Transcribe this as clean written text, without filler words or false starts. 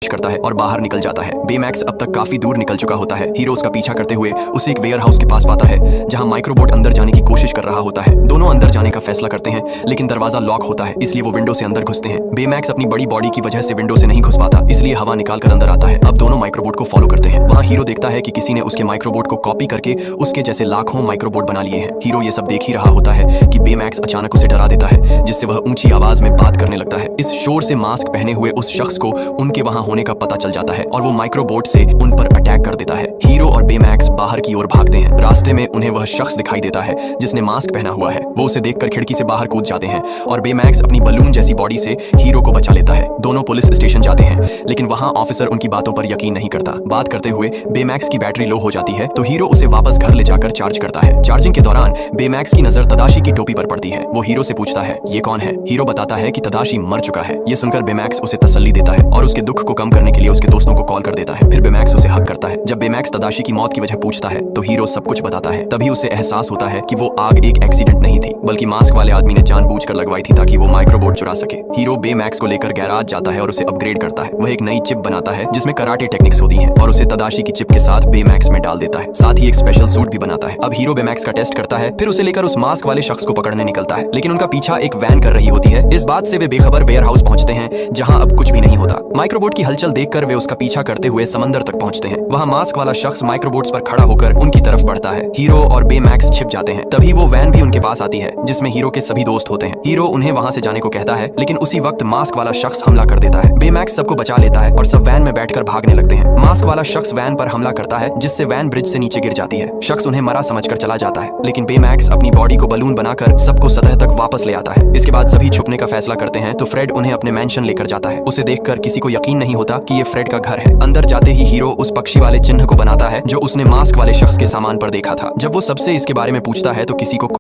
करता है और बाहर निकल जाता है। बेमैक्स अब तक काफी दूर निकल चुका होता है। हीरो उसका पीछा करते हुए उसे एक वेयर हाउस के पास पाता है जहां माइक्रोबोट अंदर जाने की कोशिश कर रहा होता है। दोनों अंदर जाने का फैसला करते हैं लेकिन दरवाजा लॉक होता है, इसलिए वो विंडो से अंदर घुसते हैं। बेमैक्स अपनी बड़ी बॉडी की वजह से विंडो से नहीं घुस पाता, इसलिए हवा निकाल कर अंदर आता है। अब दोनों माइक्रोबोट को फॉलो करते हैं। वहाँ हीरो देखता है कि किसी ने उसके माइक्रोबोट को कॉपी करके उसके जैसे लाखों माइक्रोबोट बना लिए हैं। हीरो ये सब देख ही रहा होता है कि बेमैक्स अचानक उसे डरा देता है, जिससे वह ऊंची आवाज में बात करने लगता है। इस शोर से मास्क पहने हुए उस शख्स को उनके वहां होने का पता चल जाता है और वो माइक्रोबोट से उन पर अटैक कर देता है। हीरो और बेमैक्स बाहर की ओर भागते हैं। रास्ते में उन्हें वह शख्स दिखाई देता है जिसने मास्क पहना हुआ है। वो उसे देखकर खिड़की से बाहर कूद जाते हैं और बेमैक्स अपनी बलून जैसी बॉडी से हीरो को बचा लेता है। दोनों पुलिस स्टेशन जाते हैं लेकिन वहां ऑफिसर उनकी बातों पर यकीन नहीं करता। बात करते हुए बेमैक्स की बैटरी लो हो जाती है तो हीरो उसे वापस घर ले जाकर चार्ज करता है। चार्जिंग के दौरान बेमैक्स की नजर तदाशी की टोपी पर पड़ती है। वो हीरो से पूछता है ये कौन है। हीरो बताता है कि तदाशी मर चुका है। ये सुनकर बेमैक्स उसे तसल्ली देता है और उसके दुख को कम करने के लिए उसके दोस्तों को कॉल कर देता है। फिर बेमैक्स उसे हक करता है। जब बेमैक्स तदाशी की मौत की वजह पूछता है तो हीरो सब कुछ बताता है। तभी उसे एहसास होता है कि वो आग एक एक्सीडेंट नहीं थी बल्कि मास्क वाले आदमी ने जानबूझकर लगवाई थी ताकि वो माइक्रोबोट चुरा सके। हीरो बेमैक्स को लेकर गैराज जाता है और उसे अपग्रेड करता है। वह एक नई चिप बनाता है जिसमें कराटे टेक्निक्स होती हैं और उसे तदाशी की चिप के साथ बेमैक्स में डाल देता है। साथ ही एक स्पेशल सूट भी बनाता है। अब हीरो बेमैक्स का टेस्ट करता है, फिर उसे लेकर उस मास्क वाले शख्स को पकड़ने निकलता है, लेकिन उनका पीछा एक वैन कर रही होती है। इस बात से वे बेखबर वेयर हाउस पहुंचते हैं जहां अब कुछ भी नहीं होता। माइक्रोबोट की हलचल देखकर वे उसका पीछा करते हुए समंदर तक पहुंचते हैं। वहां मास्क वाला शख्स माइक्रोबोट्स पर खड़ा होकर उनकी तरफ बढ़ता है। हीरो और बेमैक्स छिप जाते हैं। तभी वो वैन भी उनके पास आती है जिसमें हीरो के सभी दोस्त होते हैं। हीरो उन्हें वहां से जाने को कहता है लेकिन उसी वक्त मास्क वाला शख्स हमला कर देता है। बेमैक्स सबको बचा लेता है और सब वैन में बैठकर भागने लगते हैं। मास्क वाला शख्स वैन पर हमला करता है जिससे वैन ब्रिज से नीचे गिर जाती है। शख्स उन्हें मरा समझकर चला जाता है लेकिन बेमैक्स अपनी बॉडी को बलून बनाकर सबको सतह तक वापस ले आता है। इसके बाद सभी छुपने का फैसला करते हैं तो फ्रेड उन्हें अपने मैंशन लेकर जाता है। उसे देखकर किसी को यकीन नहीं होता कि ये फ्रेड का घर है। अंदर जाते ही हीरो उस पक्षी वाले चिन्ह को बनाता है जो उसने मास्क वाले शख्स के सामान पर देखा था। जब वो सबसे इसके बारे में पूछता है तो किसी को